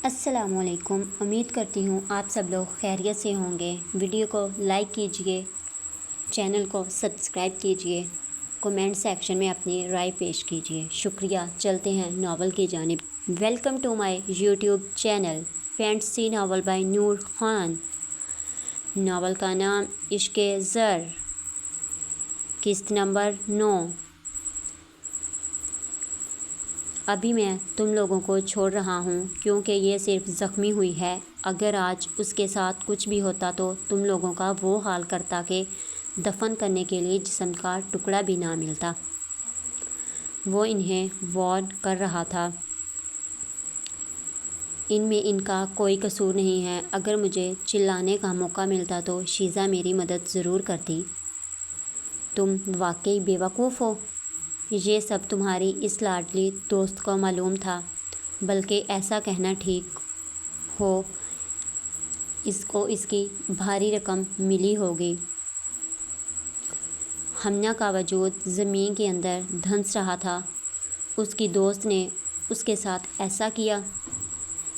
السلام علیکم۔ امید کرتی ہوں آپ سب لوگ خیریت سے ہوں گے۔ ویڈیو کو لائک کیجئے، چینل کو سبسکرائب کیجئے، کومنٹ سیکشن میں اپنی رائے پیش کیجئے۔ شکریہ۔ چلتے ہیں ناول کی جانب۔ Welcome to my YouTube channel fantasy novel by Noor Khan. Novel کا نام عشق زر، قسط نمبر 9۔ ابھی میں تم لوگوں کو چھوڑ رہا ہوں کیونکہ یہ صرف زخمی ہوئی ہے۔ اگر آج اس کے ساتھ کچھ بھی ہوتا تو تم لوگوں کا وہ حال کرتا کہ دفن کرنے کے لیے جسم کا ٹکڑا بھی نہ ملتا۔ وہ انہیں وارن کر رہا تھا، ان میں ان کا کوئی قصور نہیں ہے۔ اگر مجھے چلانے کا موقع ملتا تو شیزا میری مدد ضرور کرتی۔ تم واقعی بے وقوف ہو۔ یہ سب تمہاری اس لاڈلی دوست کو معلوم تھا، بلکہ ایسا کہنا ٹھیک ہو اس کو اس کی بھاری رقم ملی ہوگی۔ ہمنا کا وجود زمین کے اندر دھنس رہا تھا۔ اس کی دوست نے اس کے ساتھ ایسا کیا۔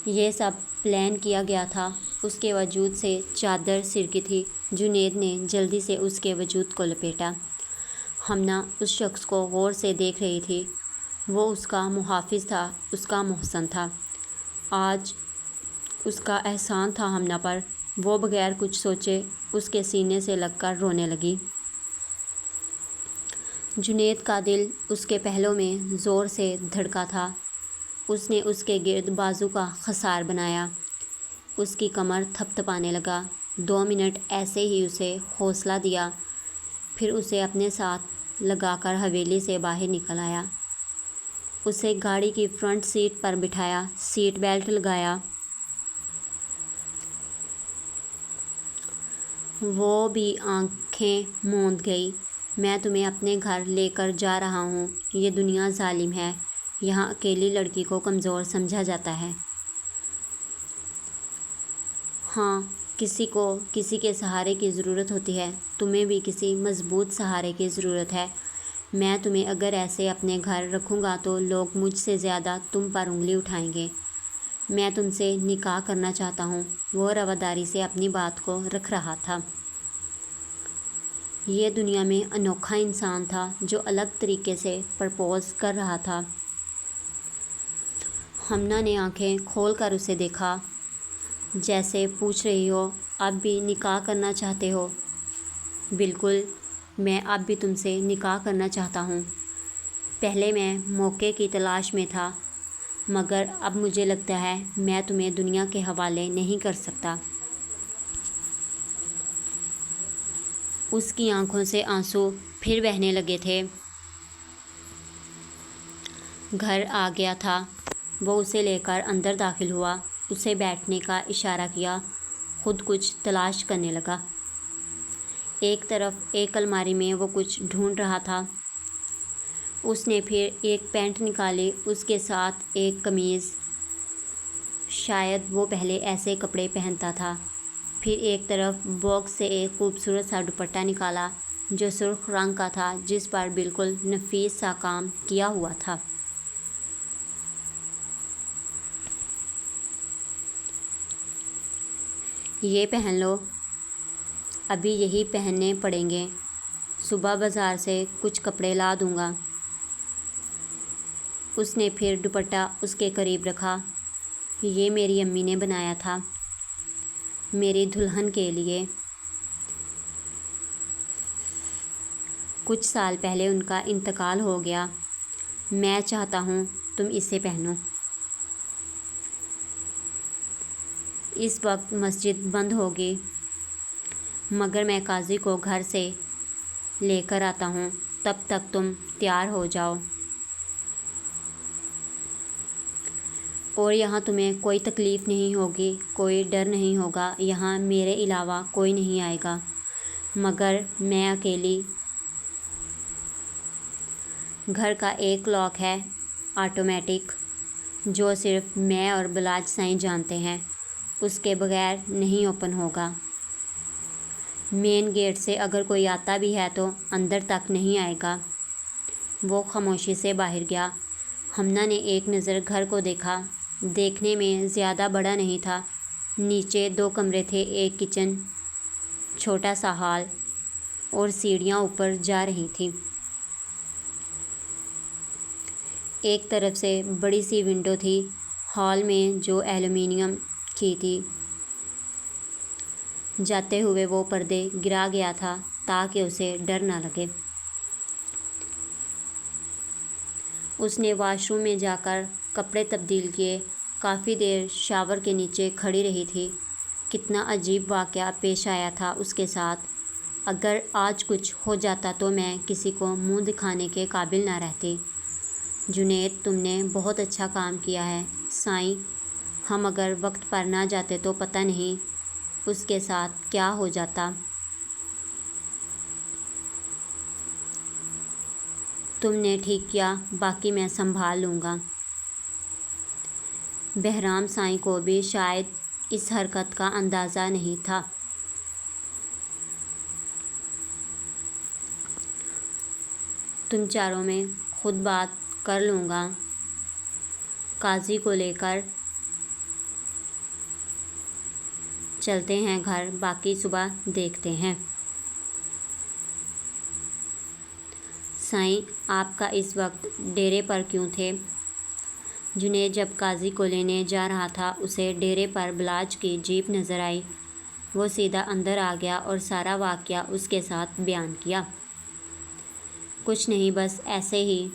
یہ سب پلان کیا گیا تھا۔ اس کے وجود سے چادر سرکی تھی۔ جنید نے جلدی سے اس کے وجود کو لپیٹا۔ ہمنا اس شخص کو غور سے دیکھ رہی تھی۔ وہ اس کا محافظ تھا، اس کا محسن تھا۔ آج اس کا احسان تھا ہمنا پر۔ وہ بغیر کچھ سوچے اس کے سینے سے لگ کر رونے لگی۔ جنید کا دل اس کے پہلوں میں زور سے دھڑکا تھا۔ اس نے اس کے گرد بازو کا حصار بنایا۔ اس کی کمر تھپ تھپانے لگا۔ 2 منٹ ایسے ہی اسے حوصلہ دیا، پھر اسے اپنے ساتھ لگا کر حویلی سے باہر نکل آیا۔ اسے گاڑی کی فرنٹ سیٹ پر بٹھایا، سیٹ بیلٹ لگایا۔ وہ بھی آنکھیں موند گئی۔ میں تمہیں اپنے گھر لے کر جا رہا ہوں۔ یہ دنیا ظالم ہے۔ یہاں اکیلی لڑکی کو کمزور سمجھا جاتا ہے۔ ہاں، کسی کو کسی کے سہارے کی ضرورت ہوتی ہے۔ تمہیں بھی کسی مضبوط سہارے کی ضرورت ہے۔ میں تمہیں اگر ایسے اپنے گھر رکھوں گا تو لوگ مجھ سے زیادہ تم پر انگلی اٹھائیں گے۔ میں تم سے نکاح کرنا چاہتا ہوں۔ وہ رواداری سے اپنی بات کو رکھ رہا تھا۔ یہ دنیا میں انوکھا انسان تھا جو الگ طریقے سے پرپوز کر رہا تھا۔ ہمنا نے آنکھیں کھول کر اسے دیکھا، جیسے پوچھ رہی ہو، اب بھی نکاح کرنا چاہتے ہو؟ بالکل، میں اب بھی تم سے نکاح کرنا چاہتا ہوں۔ پہلے میں موقع کی تلاش میں تھا، مگر اب مجھے لگتا ہے میں تمہیں دنیا کے حوالے نہیں کر سکتا۔ اس کی آنکھوں سے آنسو پھر بہنے لگے تھے۔ گھر آ گیا تھا۔ وہ اسے لے کر اندر داخل ہوا، اسے بیٹھنے کا اشارہ کیا، خود کچھ تلاش کرنے لگا۔ ایک طرف ایک الماری میں وہ کچھ ڈھونڈ رہا تھا۔ اس نے پھر ایک پینٹ نکالی، اس کے ساتھ ایک قمیض۔ شاید وہ پہلے ایسے کپڑے پہنتا تھا۔ پھر ایک طرف باکس سے ایک خوبصورت سا دوپٹہ نکالا جو سرخ رنگ کا تھا، جس پر بالکل نفیس سا کام کیا ہوا تھا۔ یہ پہن لو، ابھی یہی پہننے پڑیں گے، صبح بازار سے کچھ کپڑے لا دوں گا۔ اس نے پھر دوپٹہ اس کے قریب رکھا۔ یہ میری امی نے بنایا تھا، میری دلہن کے لیے۔ کچھ سال پہلے ان کا انتقال ہو گیا۔ میں چاہتا ہوں تم اسے پہنو۔ اس وقت مسجد بند ہوگی، مگر میں قاضی کو گھر سے لے کر آتا ہوں، تب تک تم تیار ہو جاؤ۔ اور یہاں تمہیں کوئی تکلیف نہیں ہوگی، کوئی ڈر نہیں ہوگا۔ یہاں میرے علاوہ کوئی نہیں آئے گا، مگر میں اکیلی۔ گھر کا ایک لاک ہے، آٹومیٹک، جو صرف میں اور بلاج سائیں جانتے ہیں۔ اس کے بغیر نہیں اوپن ہوگا۔ مین گیٹ سے اگر کوئی آتا بھی ہے تو اندر تک نہیں آئے گا۔ وہ خاموشی سے باہر گیا۔ ہمنا نے ایک نظر گھر کو دیکھا۔ دیکھنے میں زیادہ بڑا نہیں تھا۔ نیچے 2 کمرے تھے، ایک کچن، چھوٹا سا ہال اور سیڑھیاں اوپر جا رہی تھیں۔ ایک طرف سے بڑی سی ونڈو تھی ہال میں جو ایلومینیم کی تھی۔ جاتے ہوئے وہ پردے گرا گیا تھا تاکہ اسے ڈر نہ لگے۔ اس نے واش روم میں جا کر کپڑے تبدیل کیے، کافی دیر شاور کے نیچے کھڑی رہی تھی۔ کتنا عجیب واقعہ پیش آیا تھا اس کے ساتھ۔ اگر آج کچھ ہو جاتا تو میں کسی کو منہ دکھانے کے قابل نہ رہتی۔ جنید، تم نے بہت اچھا کام کیا ہے۔ سائیں، ہم اگر وقت پر نہ جاتے تو پتہ نہیں اس کے ساتھ کیا ہو جاتا۔ تم نے ٹھیک کیا، باقی میں سنبھال لوں گا۔ بہرام سائیں کو بھی شاید اس حرکت کا اندازہ نہیں تھا۔ تم چاروں میں خود بات کر لوں گا۔ قاضی کو لے کر چلتے ہیں گھر، باقی صبح دیکھتے ہیں۔ سائیں، آپ کا اس وقت ڈیرے پر کیوں تھے؟ جنید جب قاضی کو لینے جا رہا تھا اسے ڈیرے پر بلاج کی جیپ نظر آئی۔ وہ سیدھا اندر آ گیا اور سارا واقعہ اس کے ساتھ بیان کیا۔ کچھ نہیں، بس ایسے ہی۔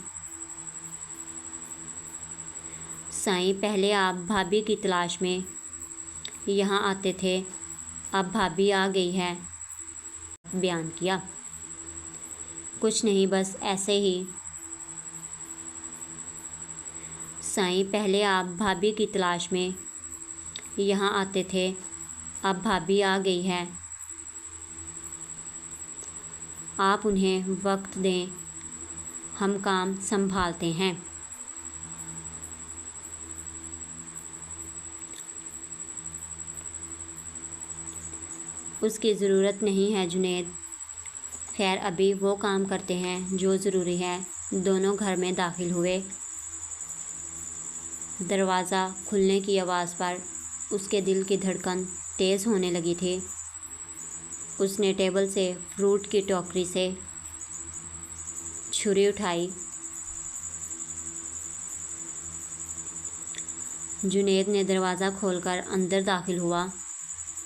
سائیں، پہلے آپ بھابھی کی تلاش میں یہاں آتے تھے، اب بھابھی آ گئی ہے، بیان کیا۔ کچھ نہیں، بس ایسے ہی۔ سائیں، پہلے آپ بھابھی کی تلاش میں یہاں آتے تھے، اب بھابھی آ گئی ہے، آپ انہیں وقت دیں، ہم کام سنبھالتے ہیں۔ اس کی ضرورت نہیں ہے جنید۔ خیر، ابھی وہ کام کرتے ہیں جو ضروری ہے۔ دونوں گھر میں داخل ہوئے۔ دروازہ کھلنے کی آواز پر اس کے دل کی دھڑکن تیز ہونے لگی تھی۔ اس نے ٹیبل سے فروٹ کی ٹوکری سے چھری اٹھائی۔ جنید نے دروازہ کھول کر اندر داخل ہوا۔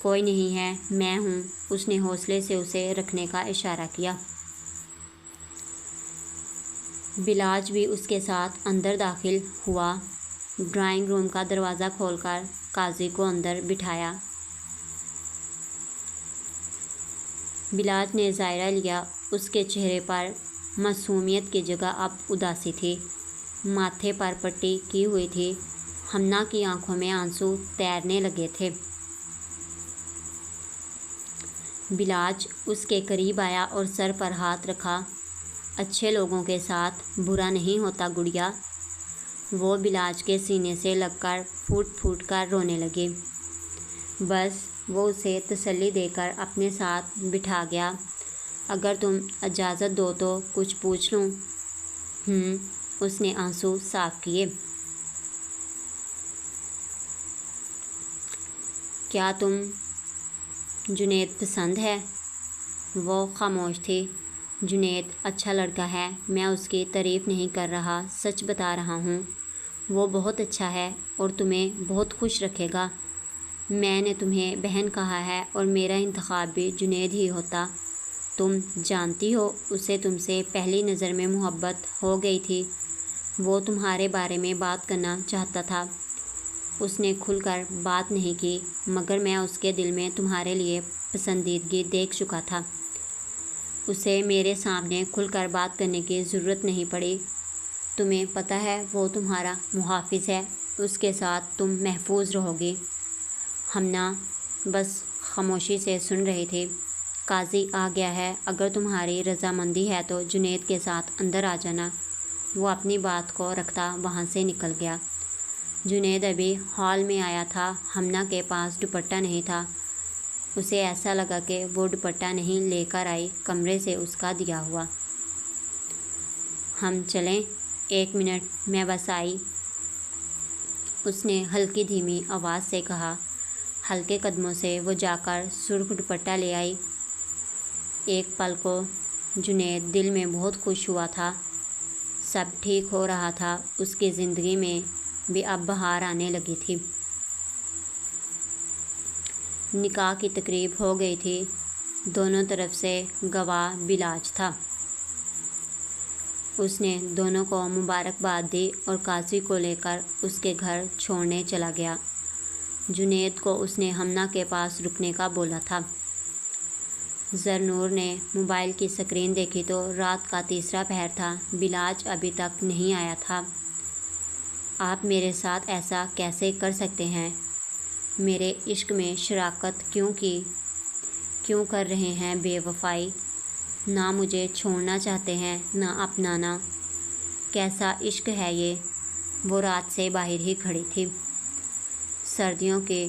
کوئی نہیں ہے، میں ہوں، اس نے حوصلے سے اسے رکھنے کا اشارہ کیا۔ بلاج بھی اس کے ساتھ اندر داخل ہوا۔ ڈرائنگ روم کا دروازہ کھول کر قاضی کو اندر بٹھایا۔ بلاج نے جائزہ لیا۔ اس کے چہرے پر معصومیت کی جگہ اب اداسی تھی۔ ماتھے پر پٹی کی ہوئی تھی۔ ہمنا کی آنکھوں میں آنسو تیرنے لگے تھے۔ بلاج اس کے قریب آیا اور سر پر ہاتھ رکھا۔ اچھے لوگوں کے ساتھ برا نہیں ہوتا گڑیا۔ وہ بلاج کے سینے سے لگ کر پھوٹ پھوٹ کر رونے لگی۔ بس وہ اسے تسلی دے کر اپنے ساتھ بٹھا گیا۔ اگر تم اجازت دو تو کچھ پوچھ لوں؟ اس نے آنسو صاف کیے۔ کیا تم جنید پسند ہے؟ وہ خاموش تھی۔ جنید اچھا لڑکا ہے، میں اس کی تعریف نہیں کر رہا، سچ بتا رہا ہوں۔ وہ بہت اچھا ہے اور تمہیں بہت خوش رکھے گا۔ میں نے تمہیں بہن کہا ہے اور میرا انتخاب بھی جنید ہی ہوتا۔ تم جانتی ہو اسے تم سے پہلی نظر میں محبت ہو گئی تھی۔ وہ تمہارے بارے میں بات کرنا چاہتا تھا۔ اس نے کھل کر بات نہیں کی، مگر میں اس کے دل میں تمہارے لیے پسندیدگی دیکھ چکا تھا۔ اسے میرے سامنے کھل کر بات کرنے کی ضرورت نہیں پڑی۔ تمہیں پتہ ہے وہ تمہارا محافظ ہے، اس کے ساتھ تم محفوظ رہو گی۔ ہمنا بس خاموشی سے سن رہی تھی۔ قاضی آ گیا ہے، اگر تمہاری رضامندی ہے تو جنید کے ساتھ اندر آ جانا۔ وہ اپنی بات کو رکھتا وہاں سے نکل گیا۔ جنید ابھی ہال میں آیا تھا۔ ہمنا کے پاس دوپٹہ نہیں تھا۔ اسے ایسا لگا کہ وہ دوپٹہ نہیں لے کر آئی، کمرے سے اس کا دیا ہوا۔ ہم چلیں؟ 1 منٹ، میں بس آئی۔ اس نے ہلکی دھیمی آواز سے کہا۔ ہلکے قدموں سے وہ جا کر سرخ دوپٹہ لے آئی۔ ایک پل کو جنید دل میں بہت خوش ہوا تھا۔ سب ٹھیک ہو رہا تھا، اس کی زندگی میں بھی اب بہار آنے لگی تھی۔ نکاح کی تقریب ہو گئی تھی، دونوں طرف سے گواہ بلاج تھا۔ اس نے دونوں کو مبارکباد دی اور قاضی کو لے کر اس کے گھر چھوڑنے چلا گیا۔ جنید کو اس نے ہمنا کے پاس رکنے کا بولا تھا۔ زرنور نے موبائل کی سکرین دیکھی تو رات کا تیسرا پہر تھا، بلاج ابھی تک نہیں آیا تھا۔ آپ میرے ساتھ ایسا کیسے کر سکتے ہیں؟ میرے عشق میں شراکت کیوں کر رہے ہیں بے وفائی؟ نہ مجھے چھوڑنا چاہتے ہیں نہ اپنانا۔ کیسا عشق ہے یہ؟ وہ رات سے باہر ہی کھڑی تھی۔ سردیوں کی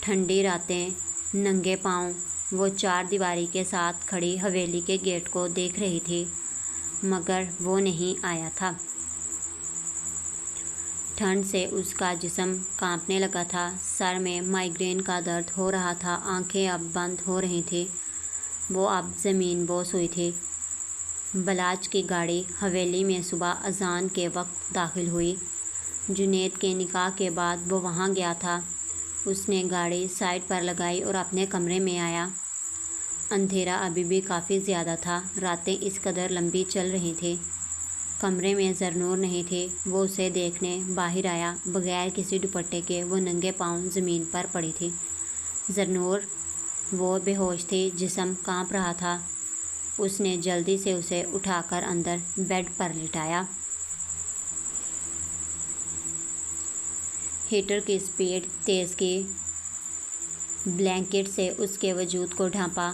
ٹھنڈی راتیں، ننگے پاؤں وہ چار دیواری کے ساتھ کھڑی حویلی کے گیٹ کو دیکھ رہی تھی، مگر وہ نہیں آیا تھا۔ ٹھنڈ سے اس کا جسم کانپنے لگا تھا، سر میں مائیگرین کا درد ہو رہا تھا، آنکھیں اب بند ہو رہی تھیں، وہ اب زمین بوس ہوئی تھی۔ بلاج کی گاڑی حویلی میں صبح اذان کے وقت داخل ہوئی۔ جنید کے نکاح کے بعد وہ وہاں گیا تھا۔ اس نے گاڑی سائڈ پر لگائی اور اپنے کمرے میں آیا۔ اندھیرا ابھی بھی کافی زیادہ تھا، راتیں اس قدر لمبی چل رہی تھیں۔ کمرے میں زرنور نہیں تھی، وہ اسے دیکھنے باہر آیا۔ بغیر کسی دوپٹے کے وہ ننگے پاؤں زمین پر پڑی تھی۔ زرنور، وہ بے ہوش تھی، جسم کانپ رہا تھا۔ اس نے جلدی سے اسے اٹھا کر اندر بیڈ پر لٹایا۔ ہیٹر کی سپیڈ تیز کی، بلینکٹ سے اس کے وجود کو ڈھانپا،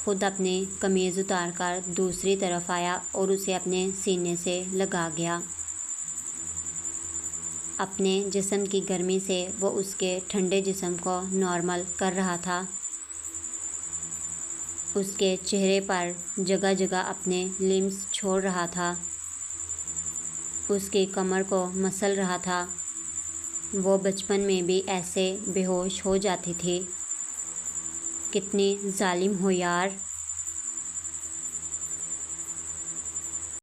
خود اپنی قمیض اتار کر دوسری طرف آیا اور اسے اپنے سینے سے لگا گیا۔ اپنے جسم کی گرمی سے وہ اس کے ٹھنڈے جسم کو نارمل کر رہا تھا۔ اس کے چہرے پر جگہ جگہ اپنے لمس چھوڑ رہا تھا، اس کی کمر کو مسل رہا تھا۔ وہ بچپن میں بھی ایسے بے ہوش ہو جاتی تھی۔ کتنی ظالم ہو یار!